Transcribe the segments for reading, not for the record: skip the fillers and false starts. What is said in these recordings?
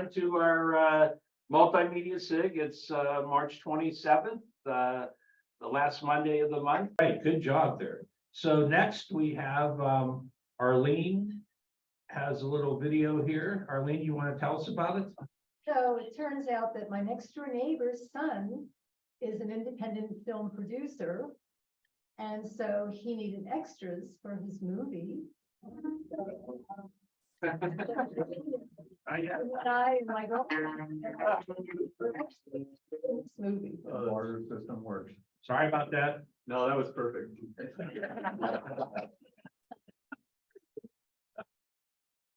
on to our Multimedia SIG. It's March 27th, the last Monday of the month. Right, good job there. So next we have Arlene has a little video here. Arlene, you want to tell us about it? So it turns out that my next door neighbor's son is an independent film producer. And so he needed extras for his movie. I and my girlfriend movie. The water system works. Sorry about that. No, that was perfect.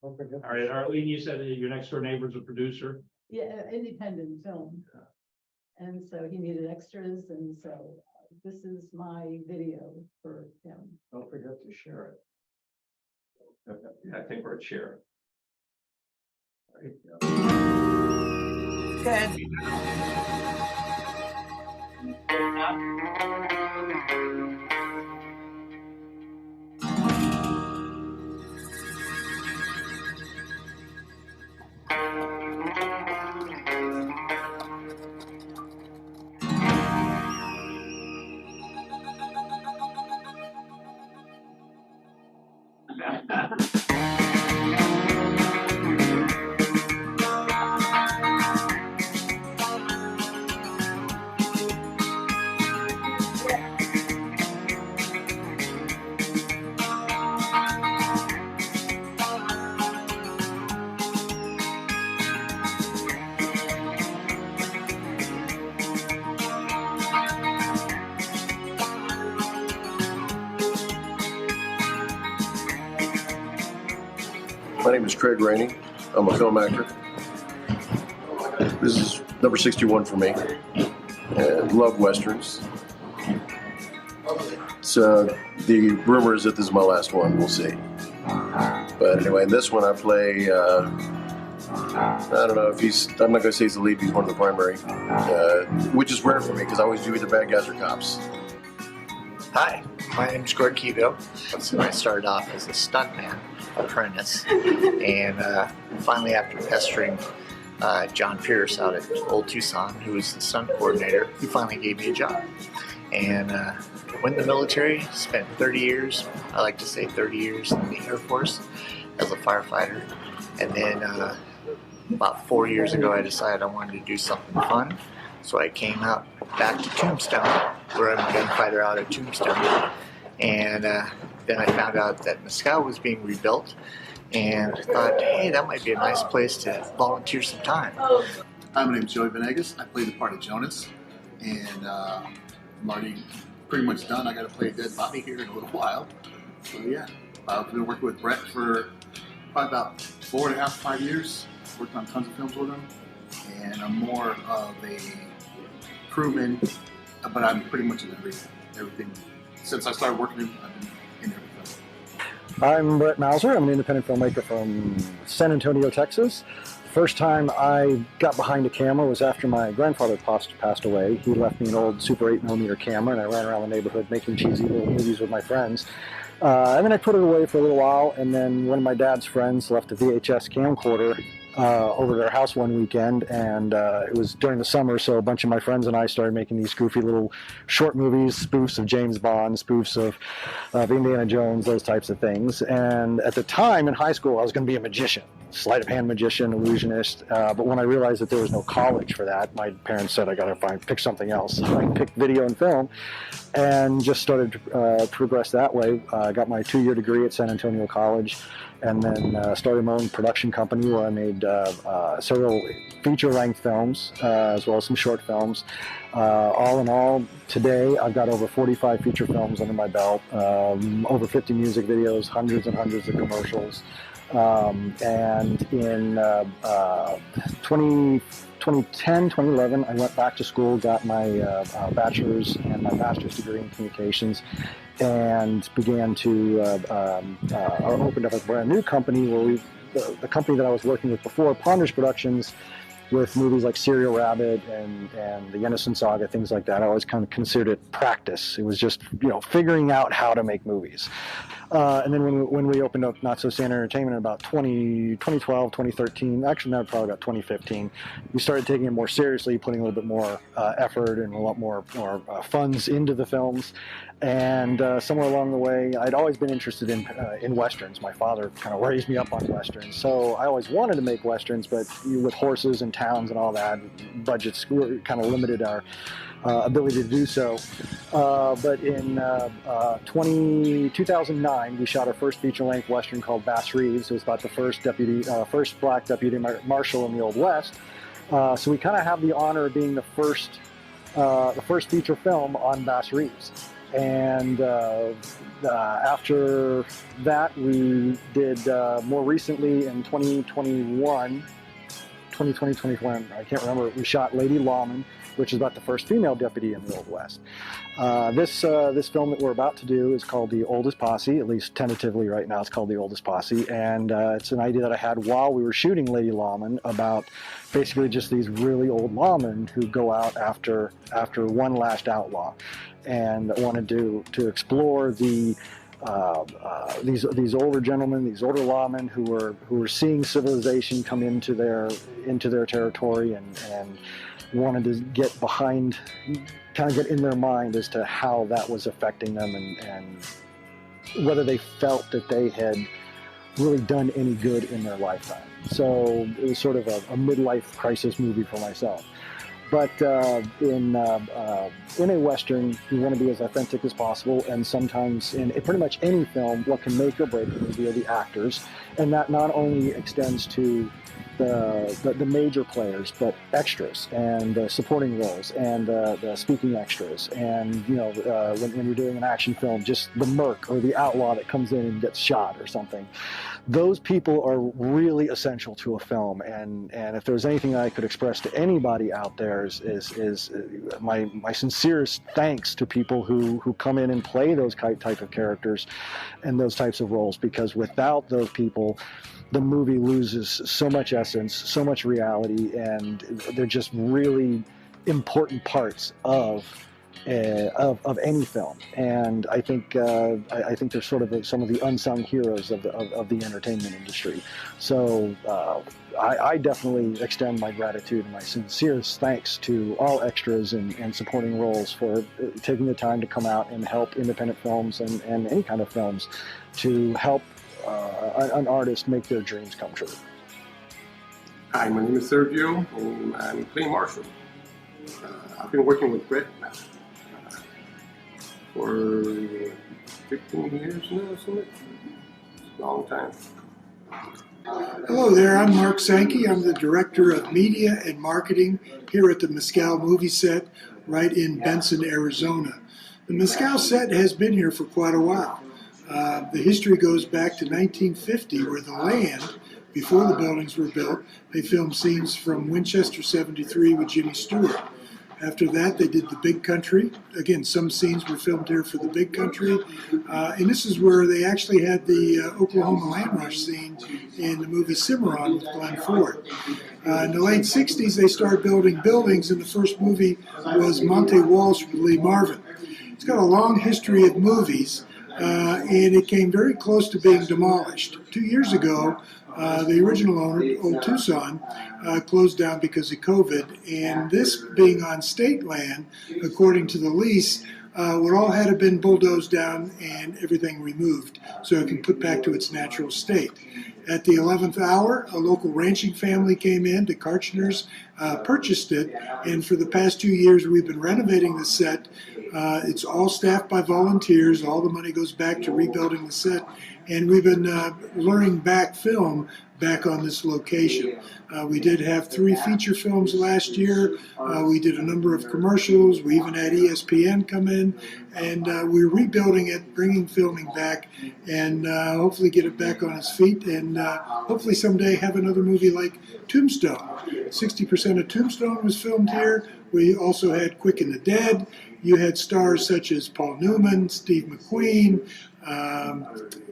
All right, Arlene, you said that your next door neighbor's a producer. Yeah, independent film. And so he needed extras, and so this is my video for him. Don't forget to share it. Yeah, I think we're at share. All right. My name is Craig Rainey. I'm a film actor. This is number 61 for me. And love Westerns. So the rumor is that this is my last one. We'll see. But anyway, in this one I play, I don't know if I'm not going to say he's the lead, he's one of the primary. Which is rare for me because I always do either bad guys or cops. Hi, my name is Greg Keeville. I started off as a stuntman apprentice, and finally, after pestering John Pierce out at Old Tucson, who was the stunt coordinator, he finally gave me a job. And went in the military, spent 30 years, I like to say 30 years in the Air Force as a firefighter. And then about 4 years ago, I decided I wanted to do something fun. So I came out back to Tombstone, where I'm a gunfighter out of Tombstone. And then I found out that Mescal was being rebuilt, and I thought, hey, that might be a nice place to volunteer some time. Hi, my name is Joey Venegas. I play the part of Jonas, and I'm already pretty much done. I got to play Dead Bobby here in a little while. So yeah, I've been working with Brett for probably about 4.5, 5 years. Worked on tons of films with him, and I'm more of a crewman, but I'm pretty much in everything. Since I started working, I've been in everything. I'm Brett Mauser. I'm an independent filmmaker from San Antonio, Texas. First time I got behind a camera was after my grandfather passed away. He left me an old Super 8mm camera, and I ran around the neighborhood making cheesy little movies with my friends. And then I put it away for a little while, and then one of my dad's friends left a VHS camcorder over their house one weekend, and it was during the summer, so a bunch of my friends and I started making these goofy little short movies, spoofs of James Bond, spoofs of Indiana Jones, those types of things. And at the time in high school, I was going to be a magician, sleight of hand magician, illusionist, but when I realized that there was no college for that, my parents said I got to pick something else. So I picked video and film and just started to progress that way. I got my 2-year degree at San Antonio College, and then started my own production company where I made several feature-length films as well as some short films. All in all, today I've got over 45 feature films under my belt, over 50 music videos, hundreds and hundreds of commercials. And in 2010, 2011, I went back to school, got my bachelor's and my master's degree in communications, and began to opened up a brand new company where the company that I was working with before, Ponders Productions, with movies like Serial Rabbit and the Yenison Saga, things like that. I always kind of considered it practice. It was just, figuring out how to make movies. And then when we opened up Not So Standard Entertainment in about 2012, 2013, actually no, probably about 2015, we started taking it more seriously, putting a little bit more effort and a lot more funds into the films. And somewhere along the way, I'd always been interested in Westerns. My father kind of raised me up on Westerns. So I always wanted to make Westerns, but with horses and towns and all that, budgets kind of limited our ability to do so. But in 2009, we shot our first feature-length Western called Bass Reeves. It was about the first black deputy marshal in the Old West. So we kind of have the honor of being the first feature film on Bass Reeves. And after that, we did more recently in 2021, I can't remember, we shot Lady Lawman, which is about the first female deputy in the Old West. This film that we're about to do is called The Oldest Posse, at least tentatively right now it's called The Oldest Posse, and it's an idea that I had while we were shooting Lady Lawman about basically just these really old lawmen who go out after one last outlaw, and wanted to explore these older gentlemen, these older lawmen who were seeing civilization come into their territory and wanted to get behind, kind of get in their mind as to how that was affecting them and whether they felt that they had really done any good in their lifetime. So it was sort of a midlife crisis movie for myself. But in a Western, you want to be as authentic as possible, and sometimes in pretty much any film, what can make or break a movie are the actors, and that not only extends to the major players, but extras and supporting roles and the speaking extras, and when you're doing an action film, just the merc or the outlaw that comes in and gets shot or something. Those people are really essential to a film, and if there's anything I could express to anybody out there is my sincerest thanks to people who come in and play those type of characters and those types of roles, because without those people, the movie loses so much essence, so much reality, and they're just really important parts of any film. And I think they're sort of some of the unsung heroes of the entertainment industry. So I definitely extend my gratitude and my sincerest thanks to all extras and supporting roles for taking the time to come out and help independent films and any kind of films to help an artist make their dreams come true. Hi, my name is Sergio, and I'm playing Marshall. I've been working with Brett for 15 years now, isn't it? It's a long time. Hello there, I'm Mark Sankey. I'm the Director of Media and Marketing here at the Mescal Movie Set right in Benson, Arizona. The Mescal set has been here for quite a while. The history goes back to 1950, where the land, before the buildings were built, they filmed scenes from Winchester 73 with Jimmy Stewart. After that, they did the Big Country. Again, some scenes were filmed here for the Big Country. And this is where they actually had the Oklahoma land rush scene in the movie Cimarron with Glenn Ford. In the late 60s, they started building buildings, and the first movie was Monte Walsh with Lee Marvin. It's got a long history of movies, and it came very close to being demolished. 2 years ago, the original owner, Old Tucson, closed down because of COVID, and this being on state land, according to the lease, would all had to been bulldozed down and everything removed so it can put back to its natural state. At the 11th hour, a local ranching family came in, the Karchners, purchased it, and for the past 2 years we've been renovating the set. It's all staffed by volunteers. All the money goes back to rebuilding the set, and we've been luring back film back on this location. We did have 3 feature films last year. We did a number of commercials. We even had ESPN come in, and we're rebuilding it, bringing filming back, and hopefully get it back on its feet, and hopefully someday have another movie like Tombstone. 60% of Tombstone was filmed here. We also had Quick and the Dead. You had stars such as Paul Newman, Steve McQueen,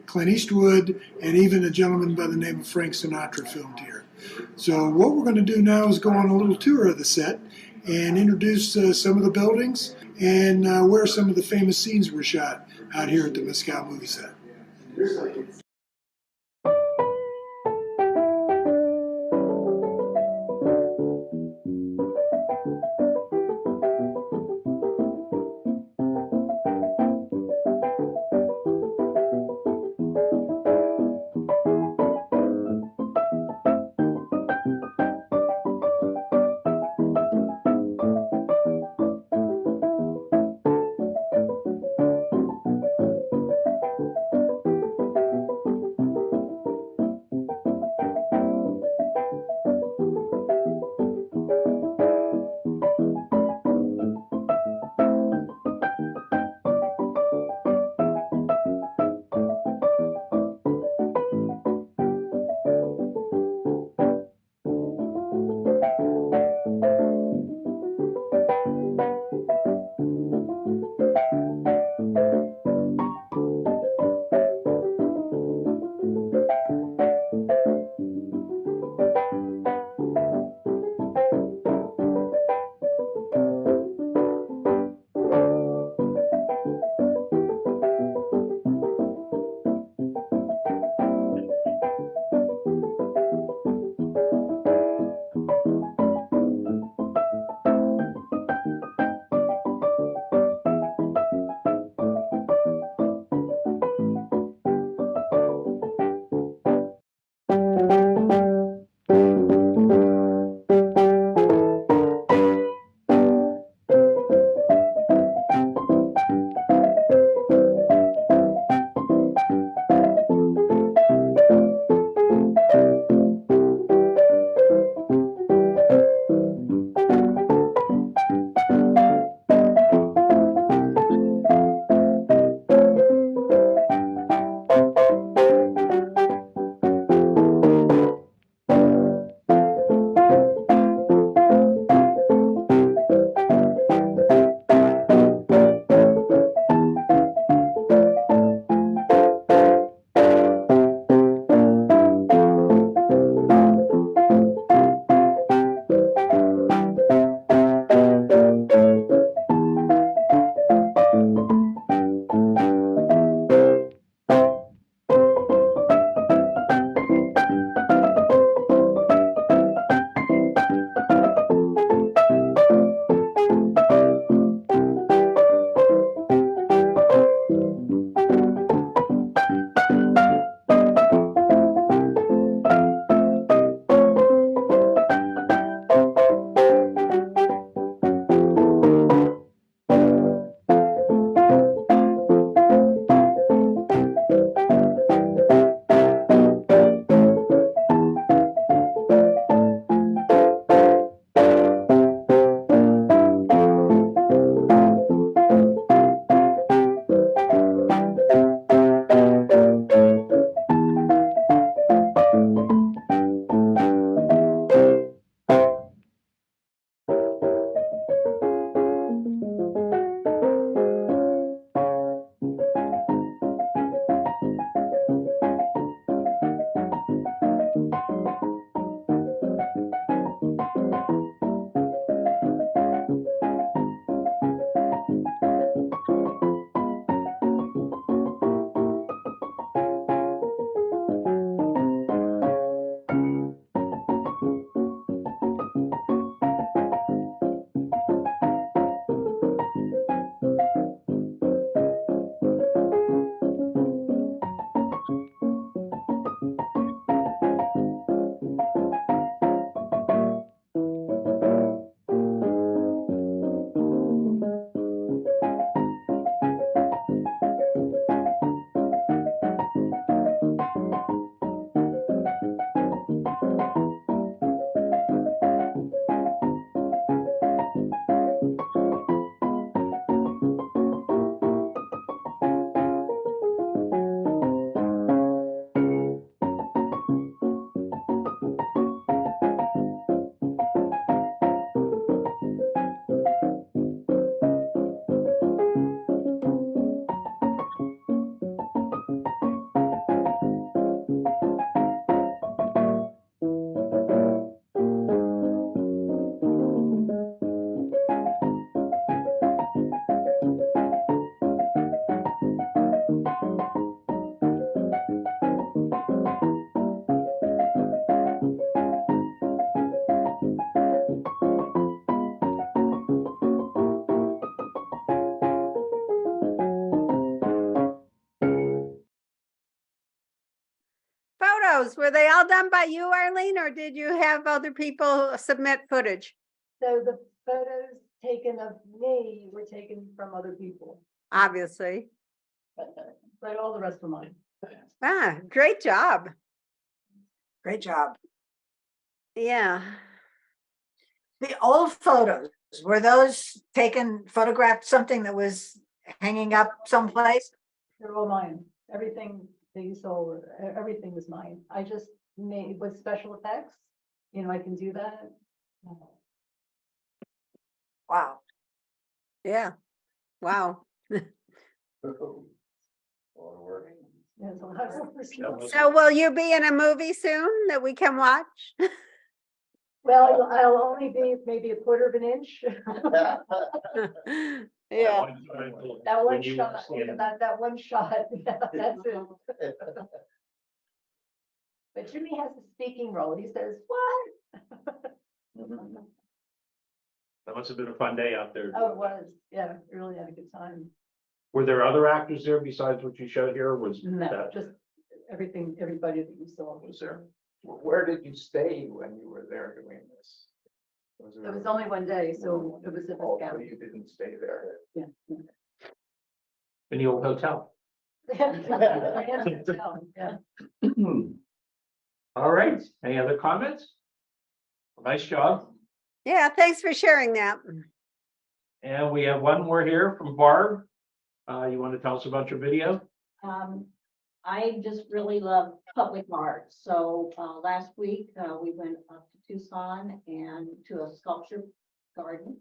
Clint Eastwood, and even a gentleman by the name of Frank Sinatra filmed here. So what we're going to do now is go on a little tour of the set and introduce some of the buildings and where some of the famous scenes were shot out here at the Mescal Movie Set. photos, were they all done by you, Arlene, or did you have other people submit footage? So the photos taken of me were taken from other people, Obviously. but all the rest were mine. Ah, great job. Great job. Yeah. The old photos, were those photographed something that was hanging up someplace? They're all mine. Everything that you saw, everything was mine. I just made with special effects. You know, I can do that. Wow. Yeah. Wow. There's a lot of So will you be in a movie soon that we can watch? Well, I'll only be maybe a quarter of an inch. Yeah. That one shot, that one shot, yeah, that's it. But Jimmy has a speaking role. He says, what? That must have been a fun day out there. Oh, it was. Yeah, really had a good time. Were there other actors there besides what you showed here? Was No, that just everything, everybody that you saw. was there? Where did you stay when you were there doing this? It was only one day, so it was at the Oh, so scout. you didn't stay there. Yeah. In the old hotel? Yeah. All right, any other comments? Nice job. Yeah, thanks for sharing that. And we have one more here from Barb. You want to tell us about your video? I just really love public art. So last week we went up to Tucson and to a sculpture garden.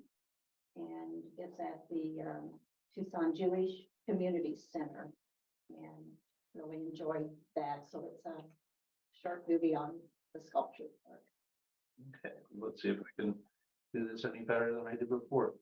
And it's at the Tucson Jewish Community Center. And really enjoyed that. So it's a short movie on the sculpture part. Okay, let's see if I can do this any better than I did before.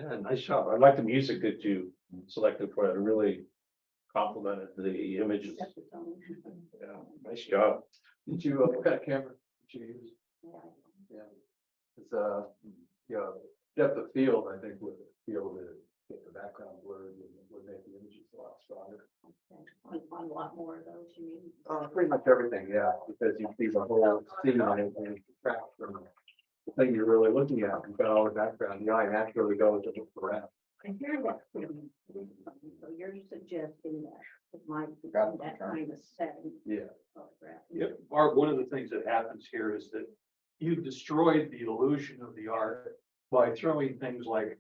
Yeah, nice job. I like the music that you selected for it. It really complimented the images. Yeah, nice job. Did you, what kind of camera did you use? Yeah. It's, you know, depth of field, I think, would be able to get the background blurred and would make the images a lot stronger. On a lot more of those, you mean? Pretty much everything, yeah, because you see the whole scene on it and track from the thing you're really looking at. You've got all the background, the eye naturally goes to look around. I hear that. So you're suggesting that it might be that kind of setting. Yeah. Photograph. Yep, Art, one of the things that happens here is that you've destroyed the illusion of the art by throwing things like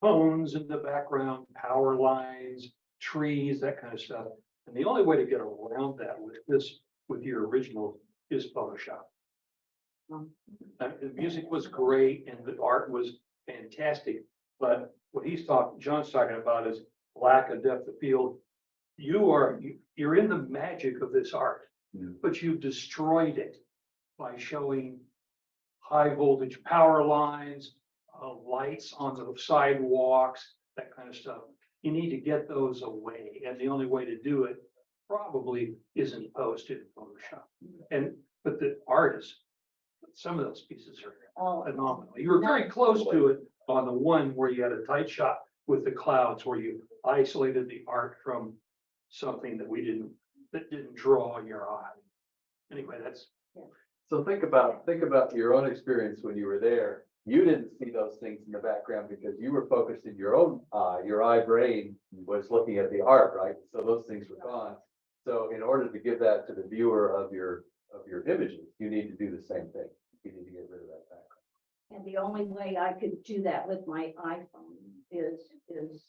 cones in the background, power lines, trees, that kind of stuff. And the only way to get around that with your original is Photoshop. The music was great and the art was fantastic, but what John's talking about is lack of depth of field. You're in the magic of this art, but you've destroyed it by showing high voltage power lines, lights on the sidewalks, that kind of stuff. You need to get those away, and the only way to do it probably isn't posted in Photoshop. But the artists, some of those pieces are phenomenal. You were very close to it on the one where you had a tight shot with the clouds, where you isolated the art from something that didn't draw your eye. Anyway, that's. So think about your own experience when you were there. You didn't see those things in the background because you were focused in your own eye. Your eye brain was looking at the art, right? So those things were gone. So in order to give that to the viewer of your images, you need to do the same thing. You need to get rid of that background. And the only way I could do that with my iPhone is to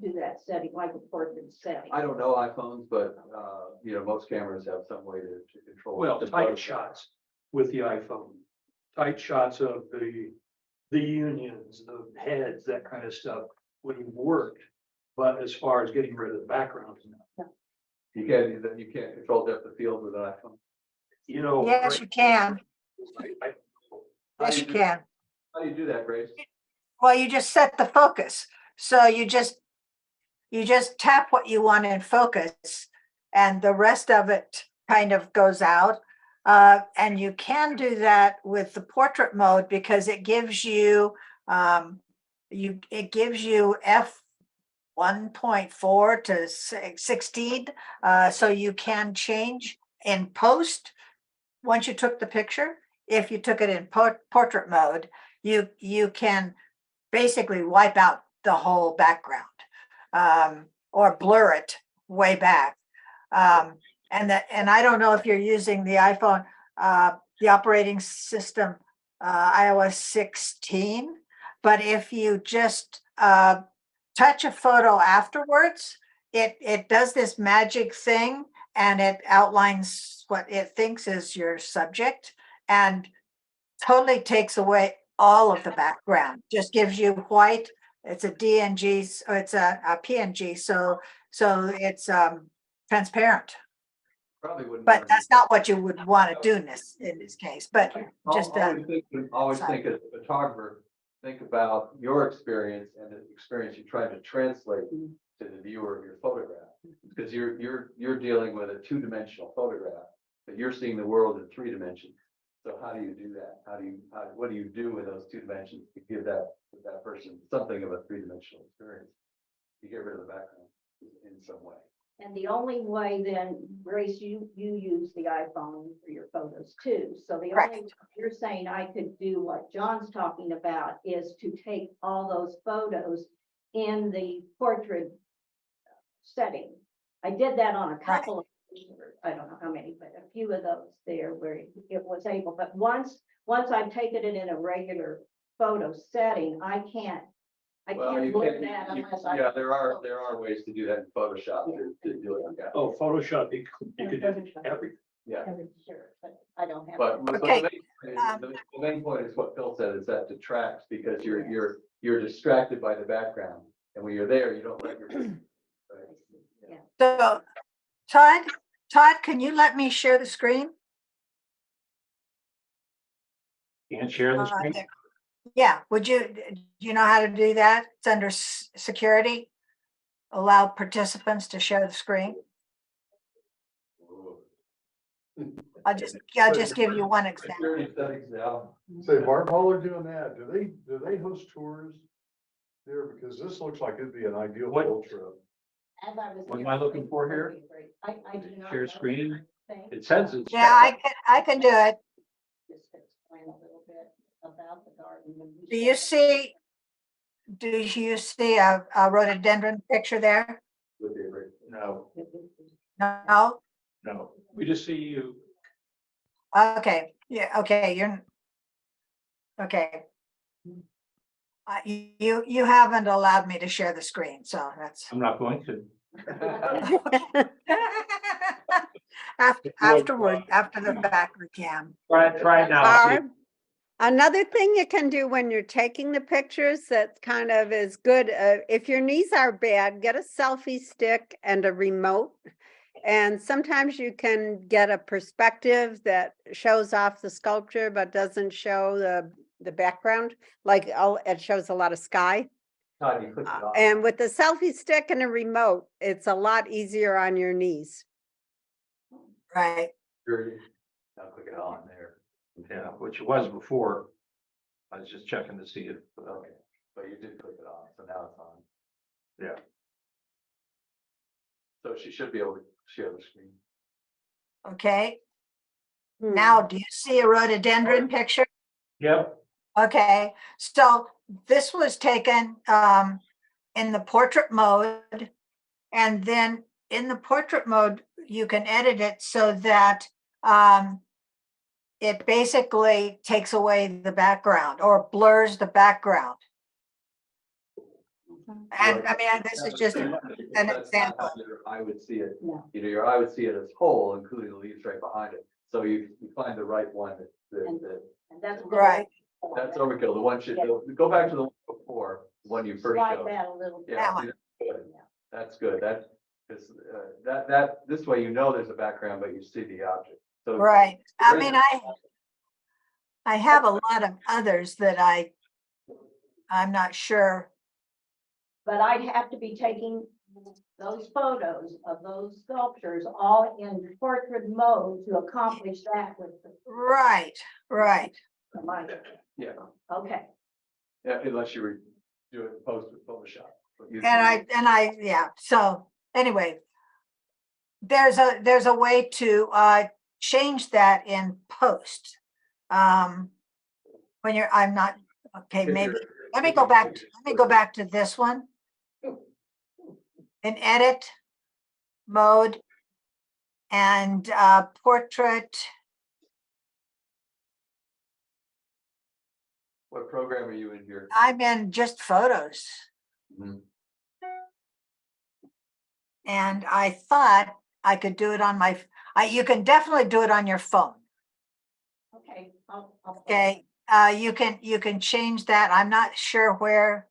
do that setting, like a portrait setting. I don't know iPhones, but most cameras have some way to control. Well, tight shots with the iPhone, tight shots of the unions, the heads, that kind of stuff would have worked. But as far as getting rid of the backgrounds, no. You can't control depth of field with an iPhone. Yes, you can. Yes, you can. How do you do that, Grace? Well, you just set the focus. So you just tap what you want in focus, and the rest of it kind of goes out. And you can do that with the portrait mode because it gives you f 1.4 to 16, so you can change in post. Once you took the picture, if you took it in portrait mode, you can basically wipe out the whole background, or blur it way back. And I don't know if you're using the iPhone, the operating system, iOS 16, but if you just touch a photo afterwards, it does this magic thing and it outlines what it thinks is your subject and totally takes away all of the background, just gives you white. It's a DNG, or it's a PNG, so it's transparent. Probably wouldn't. But that's not what you would want to do in this case. But just always think as a photographer, think about your experience and the experience you're trying to translate to the viewer of your photograph, because you're dealing with a two-dimensional photograph, but you're seeing the world in 3 dimensions. So how do you do that? What do you do with those 2 dimensions to give that person something of a 3-dimensional experience? You get rid of the background in some way. And the only way then, Grace, you use the iPhone for your photos too. So the only way you're saying I could do what John's talking about is to take all those photos in the portrait setting. I did that on a couple of, I don't know how many, but a few of those there where it was able. But once I've taken it in a regular photo setting, I can't look at that unless I. Yeah, there are ways to do that in Photoshop to do it. Yeah. Oh, Photoshop, you could do everything. Yeah. Sure, but I don't have. But Okay. the main point is what Phil said, is that detracts because you're distracted by the background, and when you're there, you don't let your. Yeah. so, Todd, can you let me share the screen? Can't share the screen. Yeah, would you, do you know how to do that? It's under security. Allow participants to share the screen. I'll just give you one example. Security settings down. Say, Barb, while they're doing that, do they host tours there? Because this looks like it'd be an ideal What- field trip. As I was. What am I looking for here? I do not Share know screen. thing. It says it's. Yeah, I can do it. Just to explain a little bit about the garden. Do you see a rhododendron picture there? No, No? no, we just see you. Okay, yeah, okay, okay. You haven't allowed me to share the screen, so that's. I'm not going to. Afterward, after the fact, we can. Try it now. See. Barb, another thing you can do when you're taking the pictures that kind of is good, if your knees are bad, get a selfie stick and a remote. And sometimes you can get a perspective that shows off the sculpture but doesn't show the background, like it shows a lot of sky. Todd, you click it off. And with the selfie stick and a remote, it's a lot easier on your knees. Right. Now click it on there. Yeah, which it was before. I was just checking to see if. Okay, but you did click it on, so now it's on. Yeah. So she should be able to share the screen. Okay. Now, do you see a rhododendron picture? Yep. Okay, so this was taken in the portrait mode. And then in the portrait mode, you can edit it so that it basically takes away the background or blurs the background. And I mean, this is just an example. Your eye would see it, you know, your eye would see it as whole, including the leaves right behind it. So you find the right one And that's. Right. that's overkill. The one should, go back to the one before, the one you first Slide showed. that a little bit. Yeah, see, that's good. That's good. That this way, you know, there's a background, but you see the object. So. Right. I mean, I have a lot of others that I'm not sure. But I'd have to be taking those photos of those sculptures all in portrait mode to accomplish that with the. Right. Yeah. Okay. Yeah, unless you do it post with Photoshop. Yeah. So anyway, there's a way to change that in post. When I'm not, okay, maybe, let me go back to this one. In edit mode and portrait. What program are you in here? I'm in just photos. Mhm. And I thought I could do it on you can definitely do it on your phone. Okay. Okay, you can change that. I'm not sure where.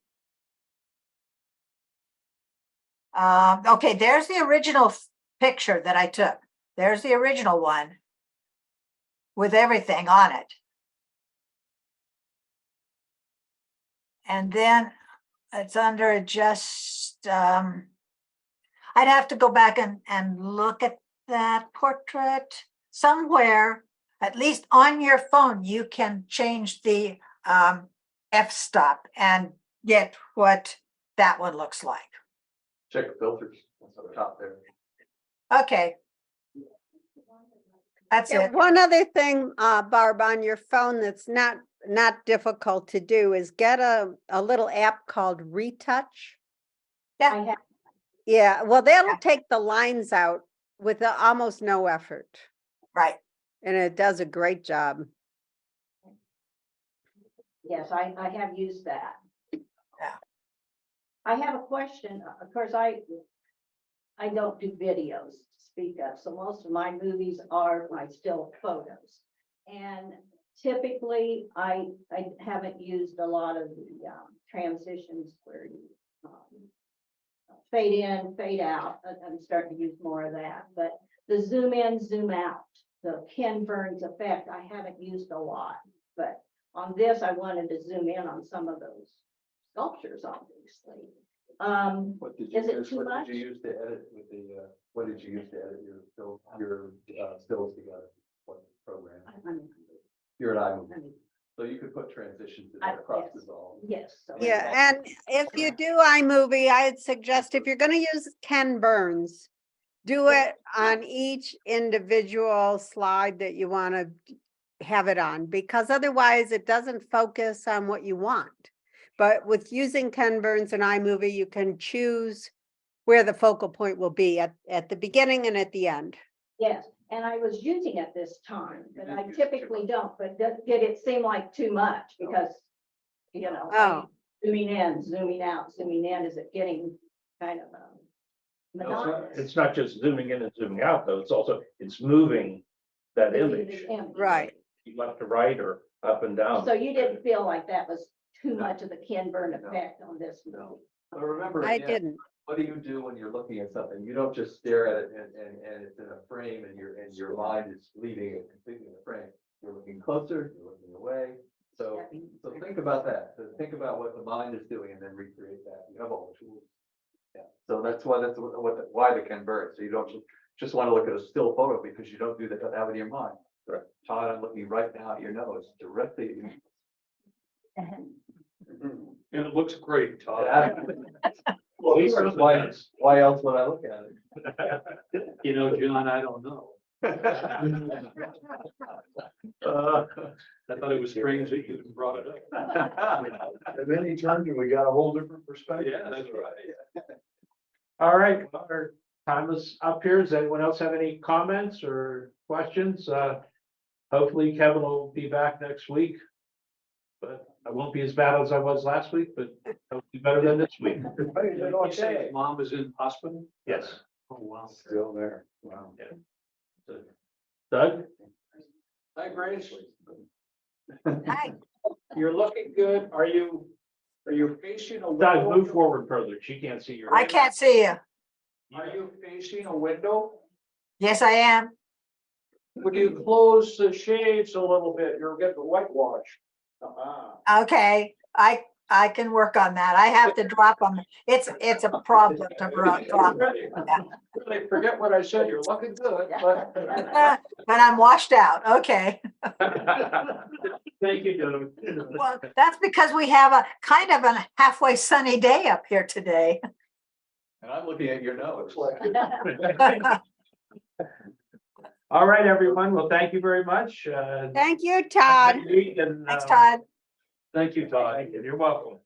Okay, there's the original picture that I took. There's the original one with everything on it. And then it's under adjust. I'd have to go back and look at that portrait somewhere. At least on your phone, you can change the f-stop and get what that one looks like. Check the filters. That's up top there. Okay. That's it. One other thing, Barb, on your phone that's not difficult to do is get a little app called Retouch. Yeah. Yeah, well, that'll take the lines out with almost no effort. Right. And it does a great job. Yes, I have used that. Yeah. I have a question. Of course, I don't do videos to speak of, so most of my movies are my still photos. And typically, I haven't used a lot of the transitions where you fade in, fade out. I'm starting to use more of that, but the zoom in, zoom out, the Ken Burns effect, I haven't used a lot, but On this, I wanted to zoom in on some of those sculptures, obviously. What did Is it use- too what much? Did you use to edit with the, what did you use to edit your stills together? What program? You're an iMovie. So you could put transitions in there across yes. the all. Yes. So Yeah, and if you do iMovie, I'd suggest if you're gonna use Ken Burns, do it on each individual slide that you want to have it on, because otherwise it doesn't focus on what you want. But with using Ken Burns and iMovie, you can choose where the focal point will be at the beginning and at the end. Yes, and I was using it this time, but I typically don't, but did it seem like too much? Because, you know, Oh. zooming in, zooming out, zooming in, is it getting kind of monotonous? It's not just zooming in and zooming out, though. It's moving that image, Right. left to right or up and down. So you didn't feel like that was too much of the Ken Burn effect on this movie? But remember, I again, didn't. what do you do when you're looking at something? You don't just stare at it and it's in a frame and your mind is leaving it completely in the frame. You're looking closer, you're looking away. So think about that. So think about what the mind is doing and then recreate that. You have all the tools. Yeah. So that's why why the Ken Burn. So you don't just want to look at a still photo because you don't do that with your mind. Right. Todd, I'm looking right now at your nose, directly at you. And it looks great, Todd. Well, why else would I look at it? You know, John, I don't know. I thought it was strange that you even brought it up. And then he turned and we got a whole different perspective. Yeah, that's right. All right, our time is up here. Does anyone else have any comments or questions? Hopefully Kevin will be back next week. But I won't be as bad as I was last week, but I'll be better than this week. You say his mom is in hospital? Yes. Oh, wow. Still there. Wow. Yeah. So, Doug? Hi, Grace. Hi. You're looking good. Are you facing a Doug, window? move forward further. She can't see your. I can't see you. Are you facing a window? Yes, I am. Would you close the shades a little bit? You're getting whitewash. Okay, I can work on that. I have to drop them. It's a problem to drop. Really forget what I said. You're looking good, but. But I'm washed out. Okay. Thank you, Doug. Well, that's because we have a kind of a halfway sunny day up here today. And I'm looking at your nose. All right, everyone. Well, thank you very much. Thank you, Todd. And, Thanks, Todd. Thank you, Todd. You're welcome.